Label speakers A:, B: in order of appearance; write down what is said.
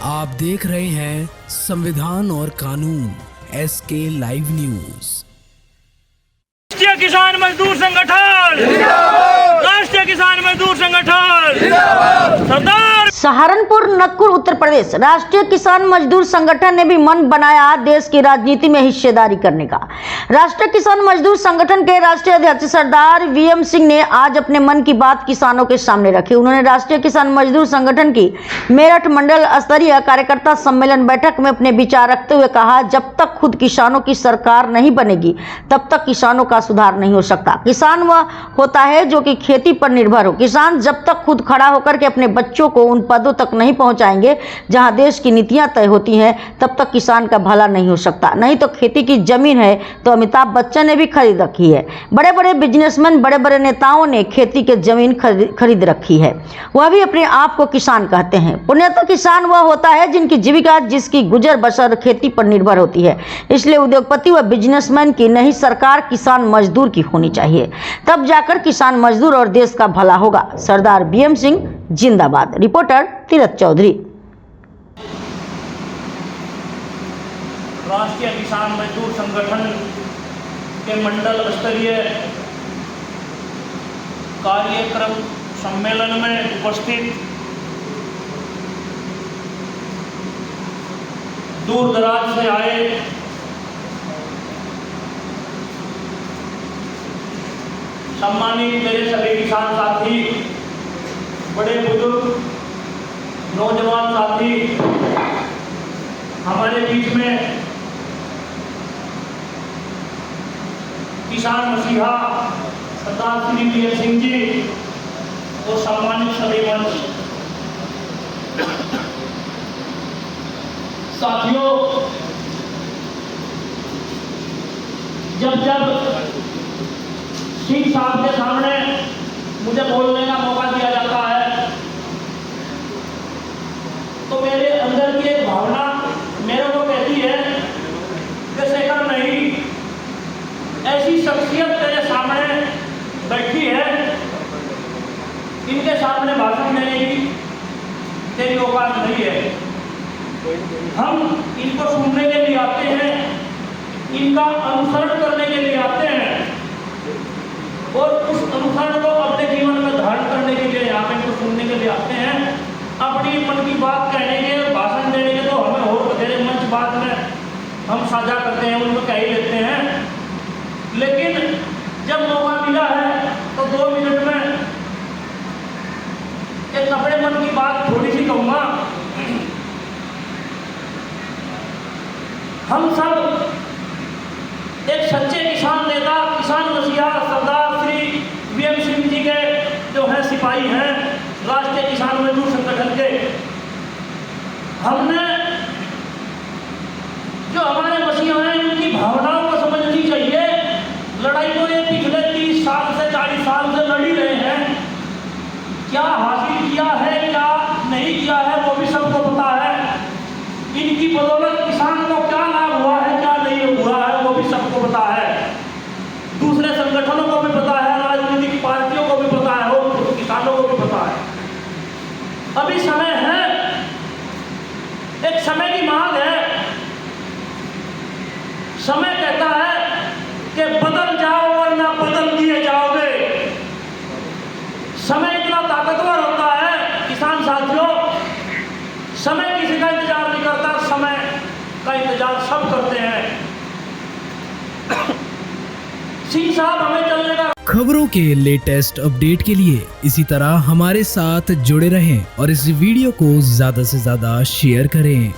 A: आप देख रहे हैं संविधान और कानून SK लाइव न्यूज।
B: राष्ट्रीय किसान मजदूर संगठन, राष्ट्रीय किसान मजदूर संगठन सरदार।
C: सहारनपुर नक्कुर उत्तर प्रदेश। राष्ट्रीय किसान मजदूर संगठन ने भी मन बनाया देश की राजनीति में हिस्सेदारी करने का। राष्ट्रीय किसान मजदूर संगठन के राष्ट्रीय अध्यक्ष सरदार VM सिंह ने आज अपने मन की बात किसानों के सामने रखी। उन्होंने राष्ट्रीय किसान मजदूर संगठन की मेरठ मंडल स्तरीय कार्यकर्ता सम्मेलन बैठक में अपने विचार रखते हुए कहा, जब तक खुद किसानों की सरकार नहीं बनेगी तब तक किसानों का सुधार नहीं हो सकता। किसान वह होता है जो कि खेती पर निर्भर हो। किसान जब तक खुद खड़ा होकर के अपने बच्चों को उन पदों तक नहीं पहुंचाएंगे जहां देश की नीतियां तय होती हैं, तब तक किसान का भला नहीं हो सकता। नहीं तो खेती की जमीन है तो अमिताभ बच्चन ने भी खरीद रखी है। बड़े बड़े बिजनेसमैन, बड़े बड़े नेताओं ने खेती की जमीन खरीद रखी है, वह भी अपने आप को किसान कहते हैं। पुण्यतः किसान वह होता है जिनकी जीविका, जिसकी गुजर बसर खेती पर निर्भर होती है। इसलिए उद्योगपति व बिजनेसमैन की नहीं, सरकार किसान मजदूर की होनी चाहिए, तब जाकर किसान मजदूर और देश का भला होगा। सरदार VM सिंह जिंदाबाद। रिपोर्टर तीरथ चौधरी।
B: राष्ट्रीय किसान मजदूर संगठन के मंडल स्तरीय कार्यक्रम सम्मेलन में उपस्थित दूर दराज से आए सम्मानित मेरे सभी किसान साथी, बड़े बुजुर्ग, नौजवान साथी, हमारे बीच में किसान मसीहा सरदार श्री VM सिंह जी और सम्मानित सभी मंच साथियों, जब सिंह साहब के सामने मुझे बोलने का मौका दिया जाता है तो मेरे अंदर की एक भावना मेरे को कहती है कि शेखर नहीं, ऐसी शख्सियत तेरे सामने बैठी है, इनके सामने भाषण देने की तेरी औकात नहीं है। हम इनको सुनने के लिए आते हैं, इनका अनुसरण करने के लिए आते हैं और उस अनुसरण को अपने जीवन में धारण करने के लिए यहाँ पे इनको सुनने के लिए आते हैं। अपनी मन की बात कहने के, भाषण देने के तो हमें और बथेरे मंच बात में हम साझा करते हैं, उनको कह ही लेते हैं, लेकिन जब मौका मिला है तो 2 मिनट में एक अपने मन की बात थोड़ी सी कहूँगा। हम सब एक सच्चे किसान नेता, किसान मसीहा सरदार श्री VM सिंह जी के जो हैं सिपाही हैं राष्ट्रीय किसान मजदूर संगठन के। हमने जो हमारे मसीहा हैं उनकी भावनाओं को समझनी चाहिए। लड़ाई तो ये पिछले 30 साल से 40 साल से लड़ ही रहे हैं, क्या हासिल किया है क्या नहीं किया है वो भी सबको पता है। इनकी बदौलत किसान को क्या लाभ हुआ है क्या नहीं हुआ है वो भी सबको पता है, दूसरे संगठनों को भी पता है, राजनीतिक पार्टियों को भी पता है और किसानों को भी पता है। अभी समय है, एक समय की मांग है। समय कहता है कि बदल जाओ वरना बदल दिए जाओगे। समय इतना ताकतवर होता है किसान साथियों, समय किसी का इंतजार नहीं करता, समय का इंतजार सब करते हैं। सिंह साहब हमें चलने का।
A: खबरों के लेटेस्ट अपडेट के लिए इसी तरह हमारे साथ जुड़े रहें और इस वीडियो को ज्यादा से ज्यादा शेयर करें।